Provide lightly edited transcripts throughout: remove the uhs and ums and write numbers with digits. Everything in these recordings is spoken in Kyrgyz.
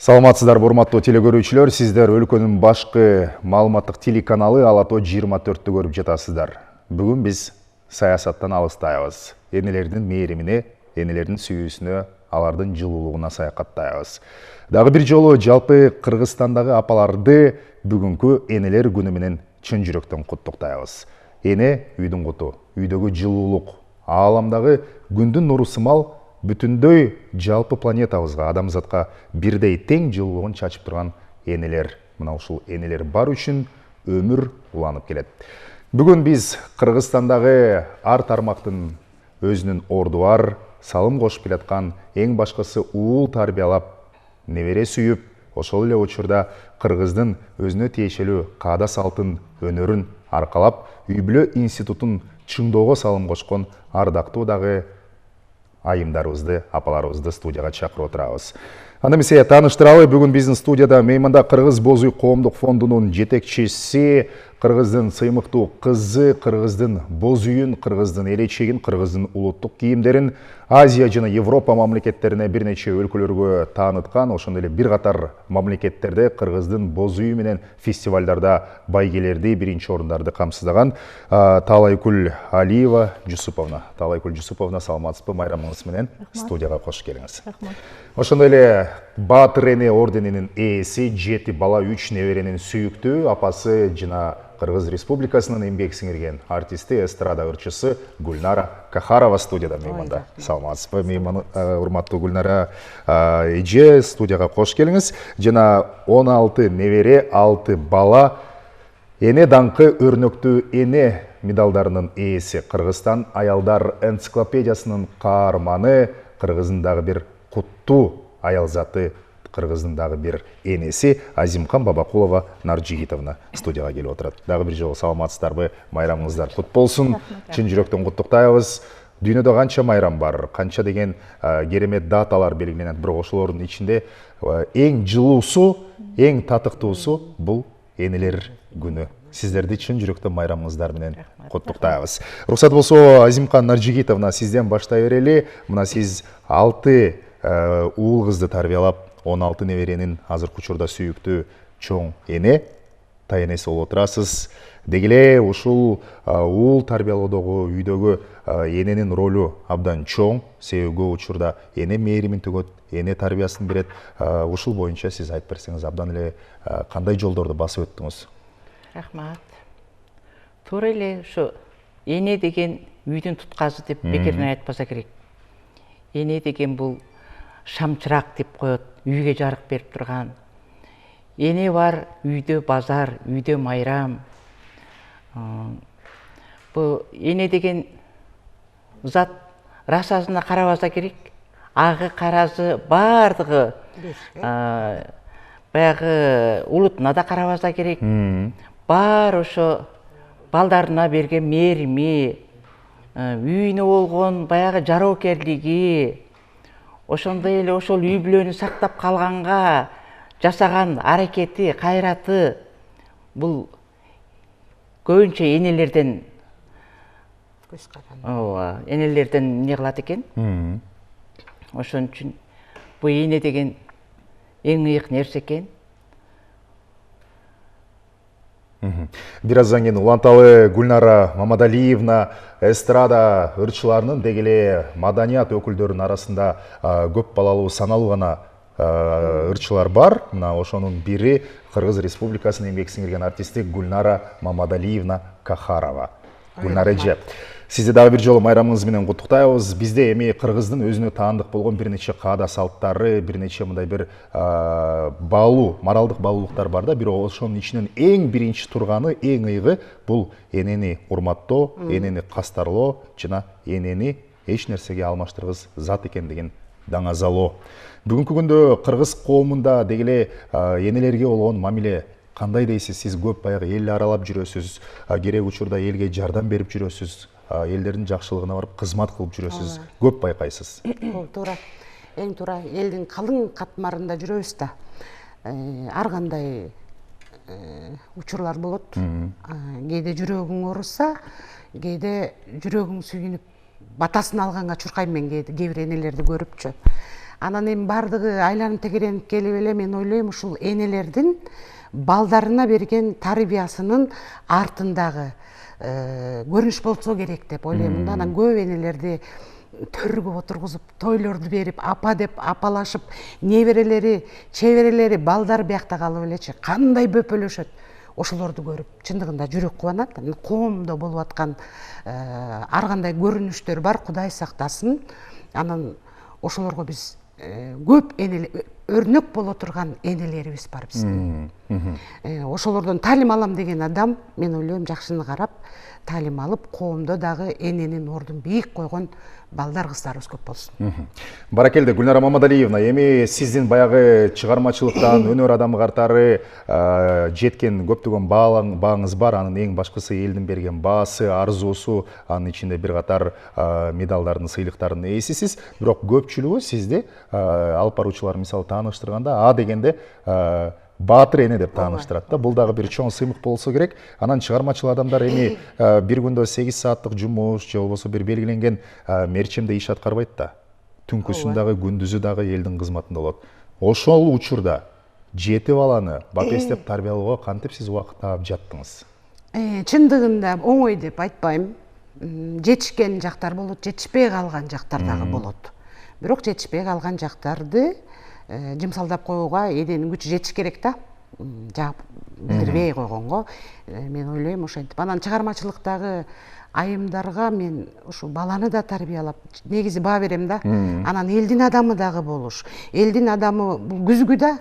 Саламатсыздар, урматтуу телекөрүүчүлөр, сиздер өлкөнүн башкы маалыматтык телеканалы Алато 24-тү көрүп жатасыздар. Бүгүн биз саясаттан алыстайбыз. Энелердин мээримине, энелердин сүйүүсүнө, алардын жылуулугуна саякаттайбыз. Дагы бир жолу жалпы Кыргызстандагы апаларды бүгүнкү энелер күнү менен чын жүрөктөн куттуктайбыз. Эне үйдүн куту, үйдөгү жылуулук, ааламдагы күндүн нуру сымал бүтүндөй жалпы планетабызга, адамзатка бирдей тең жылуулугун чачып турган энелер. Мына ушул энелер бар үчүн өмүр уланып келет. Бүгүн биз Кыргызстандагы ар тармактын өзүнүн орду бар, салым кошуп келаткан, эң башкысы уул тарбиялап, небере сүйүп, ошол эле учурда кыргыздын өзүнө тиешелүү каада салтын, өнөрүн аркалап, үй бүлө институтун чыңдоого салым кошкон ардактуу дагы айымдарыбызды, апаларыбызды студияга чакырып отурабыз. Анда эмесе тааныштыралы, бүгүн биздин студияда мейманда Кыргыз Боз үй коомдук фондунун жетекчиси, Кыргыздын сыймыктуу кызы, Кыргыздын боз үйүн, Кыргыздын элечегин, Кыргыздын улуттук кийимдерин Азия жана Европа мамлекеттерине бир нече өлкөлөргө тааныткан, ошондой эле бир катар мамлекеттерде Кыргыздын боз үйү менен фестивалдарда байгелерди, биринчи орундарды камсыздаган Таалайкүл Алиева Жусуповна. Таалайкүл Жусуповна, саламатсызбы, майрамыңыз менен студияга кош келиңиз. Ошондой эле Баатыр эне орденинин ээси, 7 бала 3 неберенин сүйүктүү апасы жана Кыргыз Республикасынын эмгек сиңирген артисти, эстрада ырчысы Гүлнара Кахарова студияда мейманда. Саламатсызбы, мейман урматтуу Гүлнара эже, студияга кош келиңиз. Жана 16 небере, 6 бала, эне даңкы өрнөктүү эне медалдарынын ээси, Кыргызстан аялдар энциклопедиясынын каарманы, Кыргыздын дагы бир куттуу аял заты, Кыргыздын дагы бир энеси Азимкан Бабакулова Наржигитовна студияга келип отурат. Дагы бир жолу саламатсыздарбы, майрамыңыздар кут болсун. Чын жүрөктөн куттуктайбыз. Дүйнөдө канча майрам бар, канча деген керемет даталар белгиленет, бирок ошолордун ичинде эң жылуусу, эң татыктуусу бул энелер күнү. Сиздерди чын жүрөктөн майрамыңыздар менен куттуктайбыз. Уруксат болсо, Азимкан Наржигитовна, сизден баштай берели. Мына сиз 6 уул кызды тарбиялап, 16 неберенин азыркы учурда сүйүктүү чоң эне, таенеси болуп отурасыз. Деги эле ушул уул тарбиялоодогу, үйдөгү эненин ролу абдан чоң. Себеби көп учурда эне мээримин төгөт, эне тарбиясын берет. Ушул боюнча сиз айтып берсеңиз, абдан эле кандай жолдорду басып өттүңүз? Рахмат. Туура эле ушу эне деген үйдүн тутказы деп бекерден айтпаса керек. Эне деген бул шамчырак деп коет, үйгө жарык берип турган. Эне бар, үйдө базар, үйдө майрам. Бул эне деген зат расасына карабаса керек. Агы, каразы бардыгы баягы улутуна да карабаса керек. Бар ошо балдарына берген мээрими, үйүнө болгон баягы жароокерлиги, ошондой эле ошол үй бүлөнү сактап калганга жасаган аракети, кайраты бул көбүнчө энелерден энелерден эмне кылат экен. Ошон үчүн бул эне деген эң ыйык нерсе экен. Бир аздан кийин уланталы Гүлнара Мамадалиевна, эстрада ырчыларынын, деги эле маданият өкүлдөрүнүн арасында көп балалуу, саналуу гана ырчылар бар. Мына ошонун бири Кыргыз Республикасынын эмгек сиңирген артисти Гүлнара Мамадалиевна Кахарова. Гүлнара эже, сизди дагы бир жолу майрамыңыз менен куттуктайбыз. Бизде эми Кыргыздын өзүнө таандык болгон бир нече каада салттары, бир нече мындай бир баалуу, моралдык баалуулуктар бар да, бирок ошонун ичинен эң биринчи турганы, эң ыйыгы бул энени урматтоо, энени кастарлоо жана энени эч нерсеге алмаштыргыс зат экендигин даңазалоо. Бүгүнкү күндө кыргыз коомунда деги эле энелерге болгон мамиле кандай дейсиз? Сиз көп баягы эл аралап жүрөсүз, керек учурда элге жардам берип жүрөсүз, элдердин жакшылыгына барып кызмат кылып жүрөсүз, көп байкайсыз. Туура, эң туура, элдин калың катмарында жүрөбүз да. Ар кандай учурлар болот. Кээде жүрөгүң ооруса, кээде жүрөгүң сүйүнүп батасын алганга чуркайм мен кээ бир энелерди көрүпчү. Анан эми бардыгы айланып тегеренип келип эле мен ойлойм ушул энелердин балдарына берген тарбиясынын артындагы көрүнүш болсо керек деп ойлойм да. Анан көп энелерди төргө отургузуп тойлорду берип апа деп апалашып, неберелери чеберелери балдар биякта калып элечи кандай бөпөлөшөт. Ошолорду көрүп чындыгында жүрөк кубанат. Коомдо болуп аткан ар кандай көрүнүштөр бар, Кудай сактасын. Анан ошолорго биз көп өрнөк боло турган энелерибиз бар биздин. Ошолордон таалим алам деген адам, мен ойлойм, жакшыны карап таалим алып, коомдо дагы эненин ордун бийик койгон балдар, кыздарыбыз көп болсун. Баракелде, Гүлнара Мамадалиевна, эми сиздин баягы чыгармачылыктан өнөр адамы катары жеткен көптөгөн бааңыз бар. Анын эң башкысы элдин берген баасы, арзуусу, анын ичинде бир катар медалдардын, сыйлыктардын ээсисиз. Бирок көпчүлүгү сизди алып баруучулар мисалы тааныштырганда дегенде баатыр эне деп тааныштырат да. Бул дагы бир чоң сыймык болсо керек. Анан чыгармачыл адамдар эми бир күндө 8 сааттык жумуш же болбосо бир белгиленген мерчемде иш аткарбайт да. Түнкүсүн дагы, күндүзү дагы элдин кызматында болот. Ошол учурда 7 баланы бапестеп тарбиялоого кантип сиз убакыт таап жаттыңыз? Чындыгында оңой деп айтпайм. Жетишкен жактар болот, жетишпей калган жактар дагы болот. Бирок жетишпей калган жактарды жымсалдап коюуга эненин күчү жетиш керек да. Жаап билдирбей койгонго мен ойлойм ошентип. Анан чыгармачылыктагы айымдарга мен ушу баланы да тарбиялап, негизи баа берем да. Анан элдин адамы дагы болуш. Элдин адамы бул күзгү да.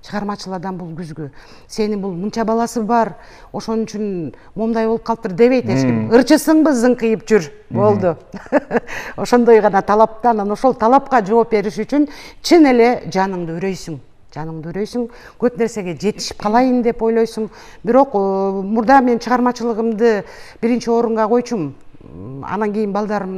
Чыгармачыл адам бул күзгү. Сенин бул мынча баласы бар, ошон үчүн момундай болуп калыптыр дебейт эч ким. Ырчысыңбы зыңкыйып жүр. Болду. Ошондой гана талапта, анан ошол талапка жооп бериш үчүн чын эле жаныңды үрөйсүң. Жаныңды үрөйсүң, көп нерсеге жетишип калайын деп ойлойсуң. Бирок мурда мен чыгармачылыгымды биринчи орунга койчумун. Анан кийин балдарым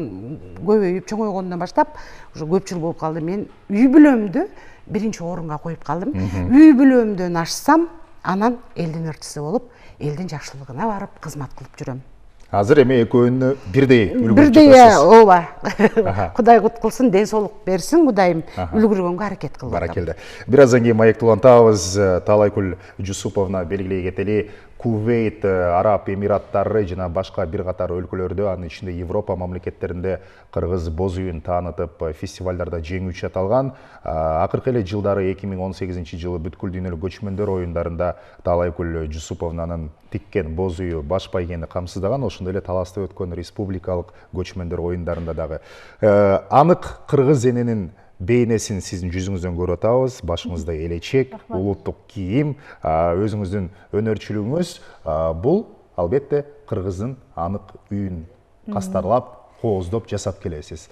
көбөйүп чоңойгондон баштап уже көпчүл болуп калды. Мен үй бүлөмдү биринчи орунга коюп калдым. Үй бүлөмдөн ашсам, анан элдин ырчысы болуп, элдин жакшылыгына барып кызмат кылып жүрөм. Азыр эми экөөнү бирдей үлгүрүп Бирдей, жатасыз. ооба. Кудай кут кылсын, ден соолук берсин, Кудайым үлгүргөнгө аракет кылып атам. Баракелде. Бир аздан кийин маекти улантабыз. Таалайкүл Жусуповна белгилей кетели. Кувейт, Араб Эмираттары жана башка бир катар өлкөлөрдө, анын ичинде Европа мамлекеттеринде кыргыз боз үйүн таанытып, фестивалдарда жеңүүчү аталган. Акыркы эле жылдары 2018-жылы бүткүл дүйнөлүк көчмөндөр оюндарында Таалайкүл Жусуповнанын тиккен боз үйү баш байгени камсыздаган, ошондой эле таласта өткөн республикалык көчмөндөр оюндарында дагы. Анык кыргыз эненин бейнесин сиздин жүзүңүздөн көрүп атабыз. Башыңызда элечек, улуттук кийим, өзүңүздүн өнөрчүлүгүңүз. Бул албетте кыргыздын анык үйүн кастарлап, кооздоп жасап келесиз.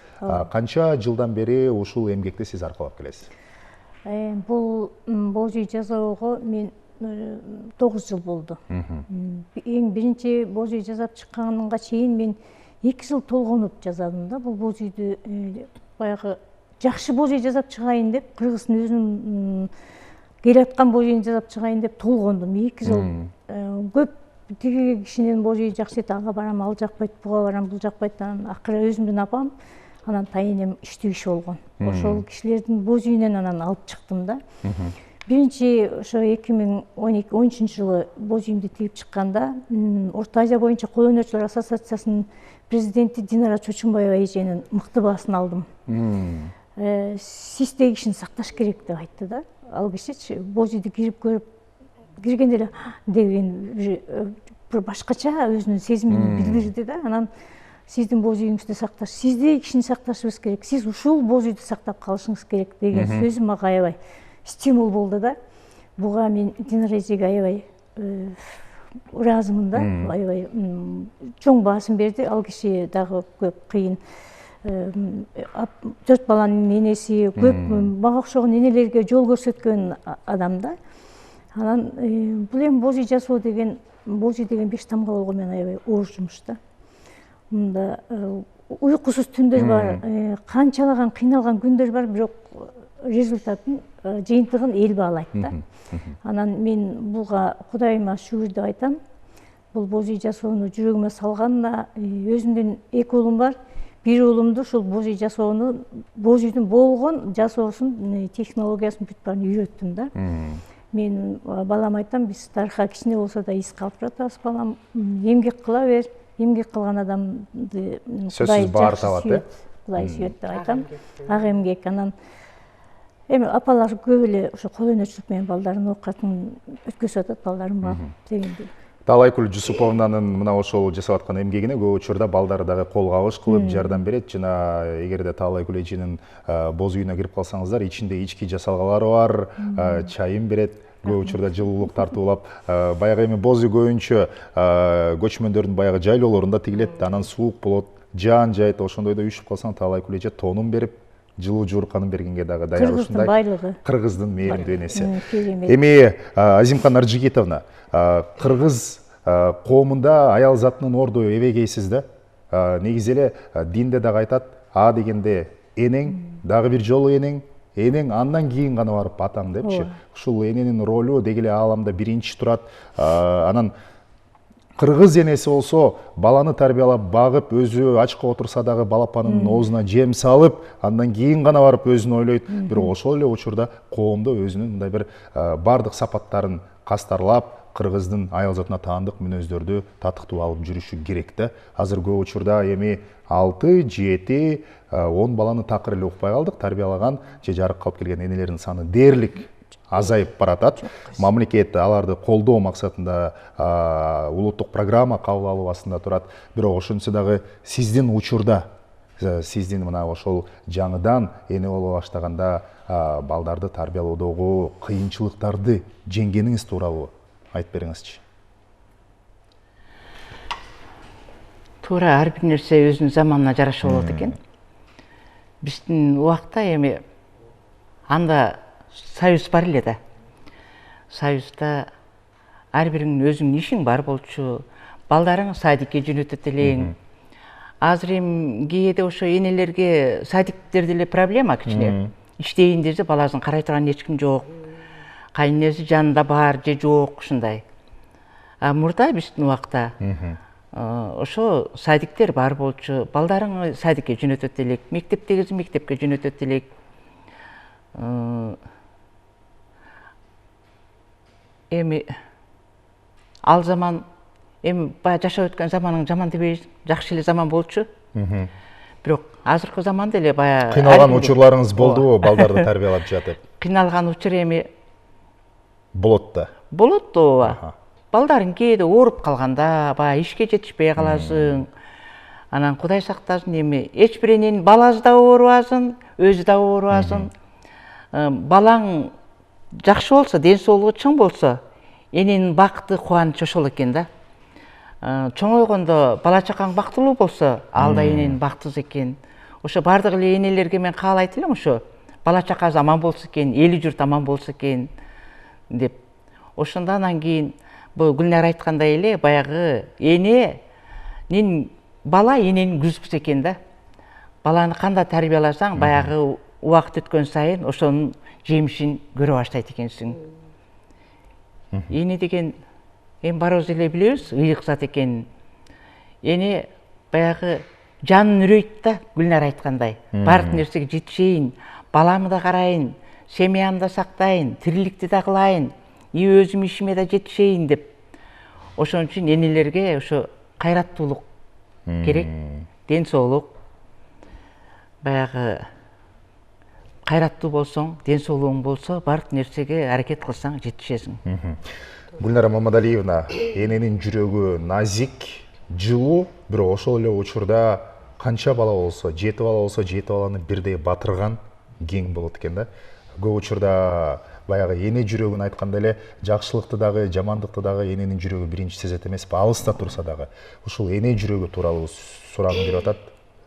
Канча жылдан бери ушул эмгекти сиз аркалап келесиз? Бул боз үй жасоого мен 9 жыл болду. Эң биринчи боз үй жасап чыкканга чейин мен 2 жыл толгонуп жасадым да. Бул боз үйдү баягы жакшы боз үй жасап чыгайын деп, кыргыздын өзүнүн келаткан боз үйүн жасап чыгайын деп толгондум. 2 жыл көп тиги кишинин боз үйү жакшы эт, ага барам, ал жакпайт, буга барам, бул жакпайт. Анан акыры өзүмдүн апам, анан тайынем иштүү киши болгон. Ошол кишилердин боз үйүнөн анан алып чыктым да. Биринчи ошо 2013 жылы боз үйүмдү тигип чыкканда, Орто Азия боюнча кол өнөрчүлөр ассоциациясынын президенти Динара Чочунбаева эженин мыкты баасын алдым. Сиз деги кишини сакташ керек деп айтты да. Ал кишичи боз үйдү кирип көрүп, киргенде эле деген бир башкача өзүнүн сезимин билдирди да. Анан сиздин боз үйүңүздү сакташ, сиз деги кишини сакташыбыз керек, сиз ушул боз үйдү сактап калышыңыз керек деген сөзү мага аябай стимул болду да. Буга мен Динара эжеге аябай ыраазымын да. Аябай чоң баасын берди. Ал киши дагы көп кыйын 4 баланын энеси, көп мага окшогон энелерге жол көрсөткөн адам да. Анан бул эми боз үй жасоо деген, боз үй деген 5 тамга болгон мен аябай оор жумуш да. Мында уйкусуз түндөр бар, канчалаган кыйналган күндөр бар, бирок результатын, жыйынтыгын эл баалайт да. Анан мен буга Кудайыма шүгүр деп айтам. Бул боз үй жасоону жүрөгүмө салганына, өзүмдүн 2 уулум бар. бир уулумду ушул божий жасоону, божийдун болгон жасоосун технологиясын бүт баарын үйрөттүм да. Мен балам айтам, биз тарыхка кичине болсо да из калып жатабыз, балам. Эмгек кыла бер, эмгек кылган адамды Кудай баары табат, Кудай сүйөт деп айтам. Ак эмгек. Анан эми апалар көп эле ошо кол өнөрчүлүк менен балдарын оокатын өткөзүп атат, балдарым бар дегендей. Талайкүл Жусуповнанын мына ошол жасап аткан эмгегине көп учурда балдары дагы кол кабыш кылып жардам берет. Жана эгерде Талайкүл эженин боз үйүнө кирип калсаңыздар, ичинде ички жасалгалары бар, чайын берет. Көп учурда жылуулук тартуулап, баягы эми боз үй көбүнчө көчмөндөрдүн баягы жайлоолорунда тигилет, анан суук болот, жаан жайыт, ошондойдо үшүп калсаң Талайкүл эже тонун берип, жылуу жуурканын бергенге дагы даяр ушундай. Кыргыздын байлыгы. Кыргыздын мээримдүү энеси. Керемет. Эми Азимкан Аржигитовна, кыргыз коомунда аял затынын орду эбегейсиз да. Негизи эле динде дагы айтат, а дегенде энең, дагы бир жолу энең, андан кийин гана барып атаң депчи. Ушул эненин ролу деги эле ааламда биринчи турат. Анан кыргыз энеси болсо баланы тарбиялап, багып, өзү ачка отурса дагы балапанынын оозуна жем салып, андан кийин гана барып өзүн ойлойт. Бирок ошол эле учурда коомдо өзүнүн мындай бир бардык сапаттарын кастарлап, кыргыздын аял затына таандык мүнөздөрдү татыктуу алып жүрүшү керек да. Азыр көп учурда эми 6, 7, 10 баланы такыр эле укпай калдык. Тарбиялаган же жарык калып келген энелердин саны дээрлик азайып баратат. Мамлекет аларды колдоо максатында улуттук программа кабыл алуу астында турат. Бирок ошончо дагы сиздин учурда, сиздин мына ошол жаңыдан эне боло баштаганда балдарды тарбиялоодогу кыйынчылыктарды жеңгениңиз тууралуу айтып бериңизчи. Туура, ар бир нерсе өзүнүн заманына жараша болот экен. Биздин убакта эми анда союз бар эле да. Союзда ар бириңнин өзүңнүн ишиң бар болчу. Балдарың садикке жөнөтөт элең. Азыр эми кээде ошо энелерге садиктерде эле проблема кичине. Иштейин десе баласын карай турган эч ким жок. Кайненеси жанында бар же жок ушундай. Мурда биздин убакта ошо садиктер бар болчу. Балдарың садикке жөнөтөт элек, мектептеги мектепке жөнөтөт элек. Эми ал заман, эми баягы жашап өткөн заманың жаман дебейбиз, жакшы эле заман болчу. Бирок азыркы заманда эле баягы Кыйналган учурларыңыз болдубу балдарды тарбиялап жатып? Кыйналган учур эми Болот да. болот да ооба. Балдарың кээде ооруп калганда, баягы ишке жетишпей каласың. Анан Кудай сактасын, эми эч бир эненин баласы да оорубасын, өзү да оорубасын. Балаң жакшы болсо, ден соолугу чың болсо, эненин бакыты, кубанычы ошол экен да. Чоңойгондо бала чакаң бактылуу болсо, ал да эненин бактысы экен. Ошо бардык эле энелерге мен каалайт элем ошо. Бала чакасы аман болсо экен, эли журт аман болсо экен деп. Ошондо анан кийин бул Гүлнар айткандай эле баягы эненин бала эненин күзгүсү экен да. Баланы кандай тарбияласаң, баягы убакыт өткөн сайын ошонун жемишин көрө баштайт экенсиң. Эне деген эми барыбыз эле билебиз, ыйык зат экенин. Эне баягы жанын үрөйт да, Гүлнар айткандай. Бардык нерсеге жетишейин, баламды да карайын, семьямды да сактайын, тириликти да кылайын, өзүм ишиме да жетишейин деп. Ошон үчүн энелерге ошо кайраттуулук керек, ден соолук. Баягы кайраттуу болсоң, ден соолугуң болсо, бардык нерсеге аракет кылсаң жетишесиң. Гүлнара Мамадалиевна, эненин жүрөгү назик, жылуу, бирок ошол эле учурда канча бала болсо, 7 бала болсо, 7 баланы бирдей батырган кең болот экен да. Көп учурда баягы эне жүрөгүн айтканда эле жакшылыкты дагы, жамандыкты дагы эненин жүрөгү биринчи сезет эмеспи, алыста турса дагы. Ушул эне жүрөгү тууралуу сурагым келип атат.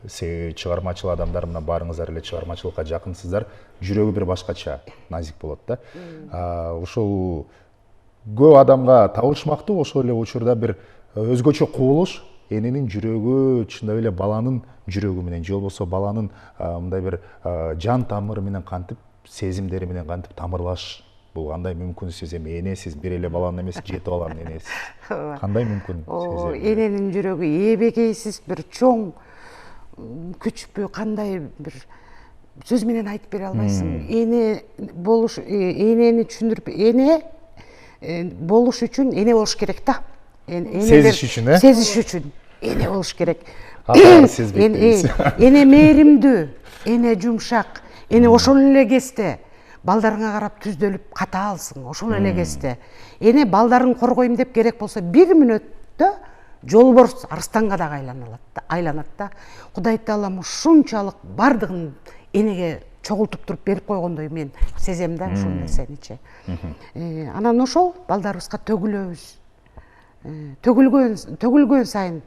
Чыгармачыл адамдар, мына баарыңыздар эле чыгармачылыкка жакынсыздар, жүрөгү бир башкача назик болот да. Ушул көп адамга табышмактуу, ошол эле учурда бир өзгөчө кубулуш эненин жүрөгү чындап эле баланын жүрөгү менен, же болбосо баланын мындай бир жан тамыры менен кантип, сезимдери менен кантип тамырлаш. Бул кандай мүмкүн? Сиз эми энесиз, бир эле баланын эмес, 7 баланын энесисиз. Кандай мүмкүн? Эненин жүрөгү эбегейсиз бир чоң күчпү, кандай бир сөз менен айтып бере албайсың. Эне болуш, энени түшүндүрүп, эне болуш үчүн эне болуш керек да. Сезиш үчүн, Сезиш үчүн эне болуш керек. Сезбейт. Эне мээримдүү, эне жумшак, эне ошол эле кезде балдарыңа карап түздөлүп катаалсың, ошол эле кезде. Эне балдарын коргойм деп керек болсо 1 мүнөттө жолборс арстанга дагы айланат да. Кудай Таалам ушунчалык бардыгын энеге чогултуп туруп берип койгондой мен сезем да ушул нерсеничи. Анан ошол балдарыбызга төгүлөбүз. Төгүлгөн сайын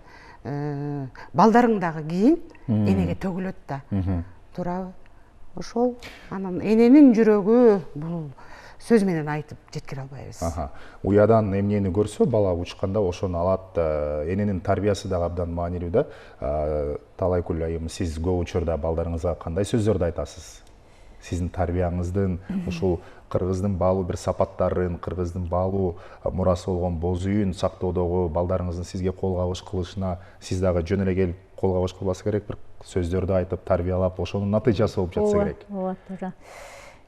балдарың дагы кийин энеге төгүлөт да. Туурабы? Ошол анан эненин жүрөгү бул сөз менен айтып жеткире албайбыз. Уядан эмнени көрсө бала учканда ошону алат. Эненин тарбиясы дагы абдан маанилүү да. Талайкүл айым, сиз көп учурда балдарыңызга кандай сөздөрдү айтасыз? Сиздин тарбияңыздын, ушул кыргыздын баалуу бир сапаттарын, кыргыздын баалуу мурасы болгон боз үйүн сактоодогу балдарыңыздын сизге кол кабыш кылышына сиз дагы жөн эле келип кол кабыш кылбаса керек, бир сөздөрдү айтып тарбиялап, ошонун натыйжасы болуп жатса керек. Ооба, туура.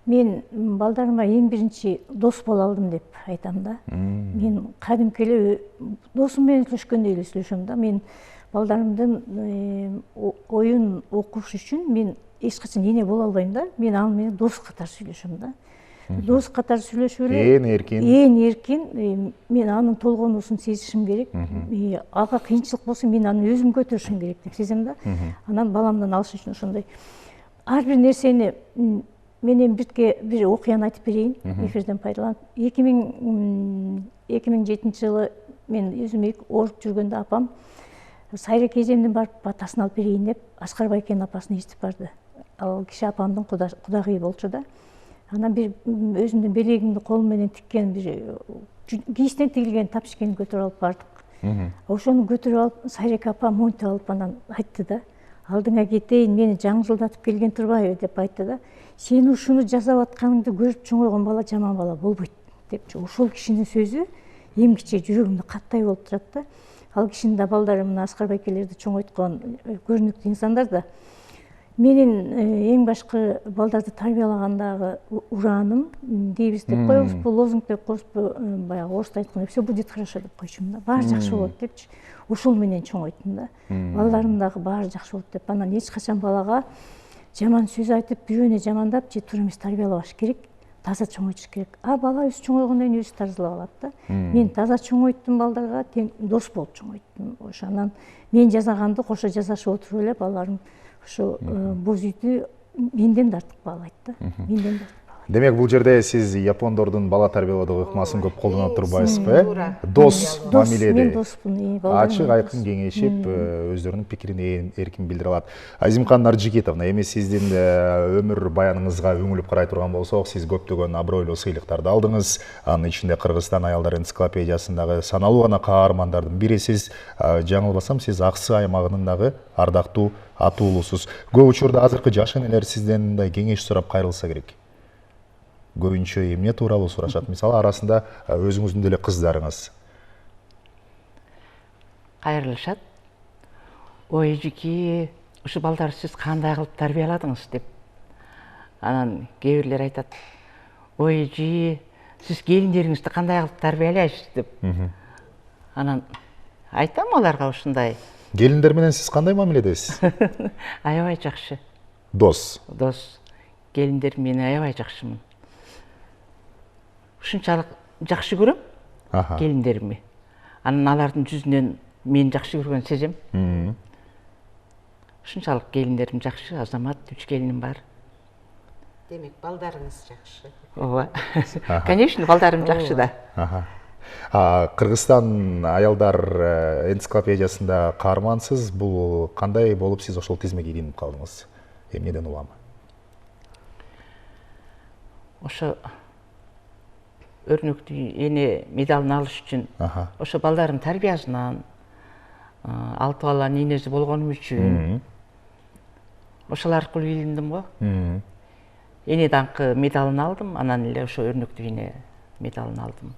Мен балдарыма эң биринчи дос боло алдым деп айтам да. Мен кадимки эле досум менен сүйлөшкөндөй эле сүйлөшөм да. Мен балдарымдын оюн окуш үчүн мен эч качан эне боло албайм да. Мен ал менен дос катары сүйлөшөм да. Дос катары сүйлөшүп эле эң эркин мен анын толгоонусун сезишим керек. Ага кыйынчылык болсо мен аны өзүм көтөрүшүм керек деп сезем да. Анан баламдан алыш үчүн ошондой ар бир нерсени менен бир окуяны айтып берейин, эфирден пайдаланып. 2007 жылы мен өзүм ооруп жүргөндө апам Сайрек эжемдин барып батасын алып берейин деп Аскар Байкенин апасын ээрчитип барды. Ал киши апамдын кудагыйы болчу да. Анан бир өзүмдүн белегимди колум менен тиккен бир кийиштен тигилген тапчыкени көтөрүп алып бардык. Ошону көтөрүп алып Сайрек апа монтип алып анан айтты да: алдыңа кетейин, мени жаңжылдатып келген турбайбы деп айтты да. Сен ушуну жасап атканыңды көрүп чоңойгон бала жаман бала болбойт депчи. Ошол кишинин сөзү эмгиче жүрөгүмдө каттай болуп турат да. Ал кишинин да балдары мына Аскар Байкелерди чоңойткон көрүнүктүү инсандар да. Менин эң башкы балдарды тарбиялагандагы ураным дейбиз деп коебуз, бул лозунг деп коебузбу, баягы орусча айтканда все будет хорошо деп койчумун да. Баары жакшы болот депчи. Ошол менен чоңойттум да. Балдарым дагы баары жакшы болот деп. Анан эч качан балага жаман сөз айтып, бирөөнө жамандап же туура эмес тарбиялабаш керек. Таза чоңойтуш керек. Бала өзү чоңойгондон кийин өзү тазалап алат да. Мен таза чоңойттум балдарга, тең дос болуп чоңойттум. Ошонан мен жасаганды кошо жасашып отуруп эле балдарым ошо боз үйдү менден тартып каалайт да. Менден тартып каалайт. Демек бул жерде сиз япондордун бала тарбиялоодогу ыкмасын көп колдоно турбайсызбы? Дос мамиледе. Мен доспун. Ачык айкын кеңешип, өздөрүнүн пикирин эркин билдире алат. Азимкан Наржигитовна, эми сиздин өмүр баяныңызга үңүлүп карай турган болсок, сиз көптөгөн абройлуу сыйлыктарды алдыңыз. Анын ичинде Кыргызстан аялдар энциклопедиясындагы саналуу гана каармандардын бирисиз. Жаңылбасам, сиз Аксы аймагынын дагы ардактуу аты уулусуз. Көп учурда азыркы жаш энелер сизден мындай кеңеш сурап кайрылса керек. Көбүнчө эмне тууралуу сурашат? Мисалы арасында өзүңүздүн деле кыздарыңыз. Кайрылышат. Ой эжеки, ушу балдарды сиз кандай кылып тарбияладыңыз деп. Анан кээ бирлер айтат: ой эже, сиз келиндериңизди кандай кылып тарбиялайсыз деп. Анан айтам аларга ушундай. Келиндер менен сиз кандай мамиледесиз? Аябай жакшы. Дос. Дос. Келиндер мени аябай жакшымын. Ушунчалык жакшы көрөм келиндеримди. Анан алардын жүзүнөн мен жакшы көргөн сезем. Ушунчалык келиндерим жакшы, азамат, 3 келиним бар. Демек, балдарыңыз жакшы. Ооба. Конечно, балдарым жакшы да. Кыргызстан аялдар энциклопедиясында каармансыз. Бул кандай болуп сиз ошол тизмеге илинип калдыңыз? Эмнеден улам? Ошо өрнөктүү эне медалын алыш үчүн, ошо балдардын тарбиясынан, 6 баланын энеси болгонум үчүн, ошол аркылуу илиндим го. Эне даңкы медалын алдым, анан эле ошо өрнөктүү эне медалын алдым.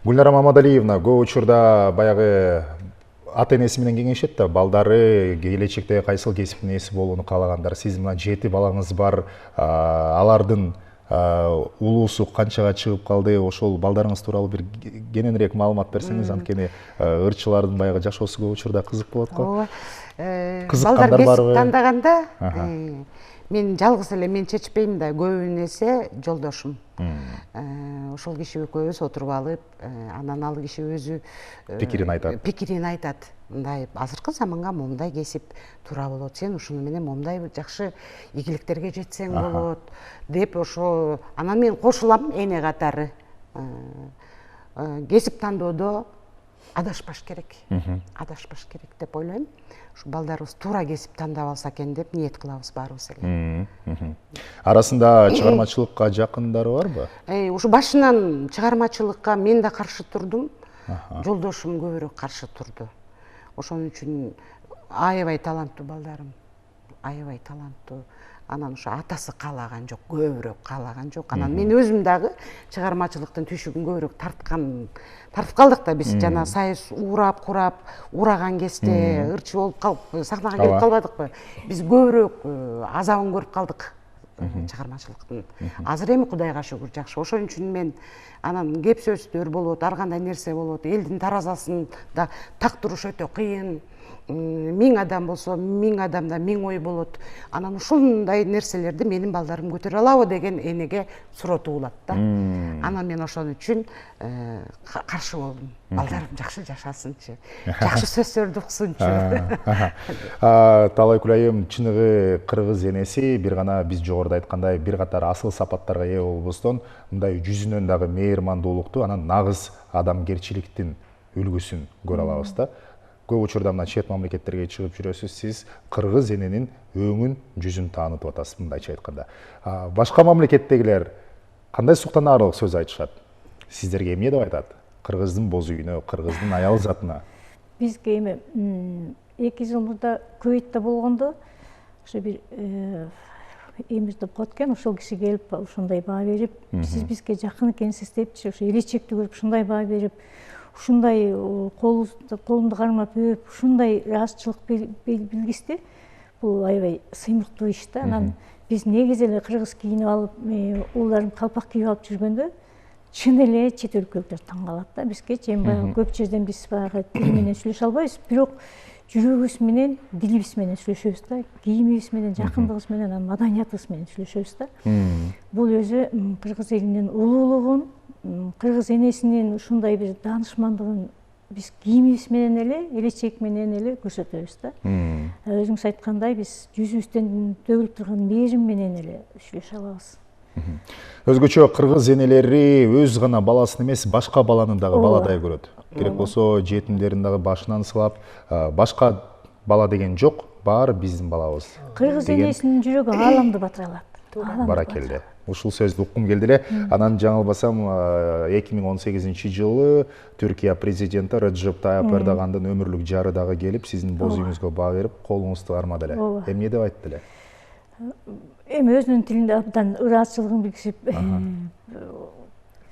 Гүлнара Мамадалиевна, көп учурда баягы ата энеси менен кеңешет да, балдары келечекте кайсыл кесиптин ээси болууну каалагандар. Сиз мына 7 балаңыз бар, алардын улуусу канчага чыгып калды, ошол балдарыңыз тууралуу бир кененирээк маалымат берсеңиз, анткени ырчылардын баягы жашоосу көп учурда кызык болот го. ооба. Кызыккандар Балдар барбы? кесип тандаганда мен жалгыз эле мен чечпейм да, көбүн эсе жолдошум. Ошол киши экөөбүз отуруп алып, анан ал киши өзү пикирин айтат. Мындай азыркы заманга момундай кесип туура болот, сен ушуну менен момундай жакшы ийгиликтерге жетсең болот деп, ошо анан мен кошулам эне катары. Кесип тандоодо адашпаш керек. Адашпаш керек деп ойлойм. Ушу балдарыбыз туура кесип тандап алса экен деп ниет кылабыз баарыбыз эле. Арасында чыгармачылыкка жакындары барбы? Ушу башынан чыгармачылыкка мен да каршы турдум. Жолдошум көбүрөөк каршы турду. Ошон үчүн аябай таланттуу балдарым. Аябай таланттуу. Анан ушу атасы каалаган жок, көбүрөөк каалаган жок. Анан мен өзүм дагы чыгармачылыктын түйшүгүн көбүрөөк тартып калдык да. Биз жана сайыс урап ураган кезде ырчы болуп калып сахнага келип калбадыкпы. Биз көбүрөөк азабын көрүп калдык чыгармачылыктын. Азыр эми Кудайга шүгүр жакшы. Ошон үчүн мен анан кеп сөздөр болот, ар кандай нерсе болот. Элдин таразасында так туруш өтө кыйын. 1000 адам болсо, 1000 адамда 1000 ой болот. Анан ушундай нерселерди менин балдарым көтөрө алабы деген энеге суроо туулат да. Анан мен ошон үчүн каршы болдум. Балдарым жакшы жашасынчы, жакшы сөздөрдү уксунчу. Талайкүл айым, чыныгы кыргыз энеси бир гана биз жогоруда айткандай бир катар асыл сапаттарга ээ болбостон, мындай жүзүнөн дагы мээримандуулукту, анан нагыз адамгерчиликтин үлгүсүн көрө алабыз да. Көп учурда мына чет мамлекеттерге чыгып жүрөсүз, сиз кыргыз эненин өңүн, жүзүн таанытып атасыз, мындайча айтканда. Башка мамлекеттегилер кандай суктанаарлык сөз айтышат? Сиздерге эмне деп айтат? Кыргыздын боз үйүнө, кыргыздын аял затына. Бизге эми 2 жыл мурда Кувейтте болгондо, ошо бир эмиз деп коет экен, ошол киши келип ушундай баа берип, сиз бизге жакын экенсиз депчи, ошо элечекти көрүп ушундай баа берип, ушундай колумду кармап өп, ушундай ыраазычылык билгизди. Бул аябай сыймыктуу иш да. Анан биз негизи эле кыргыз кийинип алып, уулдарым калпак кийип алып жүргөндө чын эле чет өлкөлүктөр таң калат да. Бизгечи эми баягы көп жерден биз баягы тил менен сүйлөшө албайбыз, бирок жүрөгүбүз менен, дилибиз менен сүйлөшөбүз да. Кийимибиз менен, жакындыгыбыз менен, анан маданиятыбыз менен сүйлөшөбүз да. Бул өзү кыргыз элинин улуулугун, кыргыз энесинин ушундай бир даанышмандыгын биз кийимибиз менен эле, элечек менен эле көрсөтөбүз да. Өзүңүз айткандай, биз жүзүбүздөн төгүлүп турган мээрим менен эле сүйлөшө алабыз. Өзгөчө кыргыз энелери өз гана баласын эмес, башка баланы дагы баладай көрөт. Керек болсо жетимдерин дагы башынан сылап, башка бала деген жок, баары биздин балабыз. Кыргыз энесинин жүрөгү ааламды батыра алат. Баракелде. Ушул сөздү уккум келди эле. Анан жаңылбасам 2018 жылы Түркия президенти Реджеп Тайып Эрдогандын өмүрлүк жары дагы келип, сиздин боз үйүңүзгө баа берип, колуңузду кармады эле. Эмне деп айтты эле? Эми өзүнүн тилинде абдан ыраазычылыгын билгизип,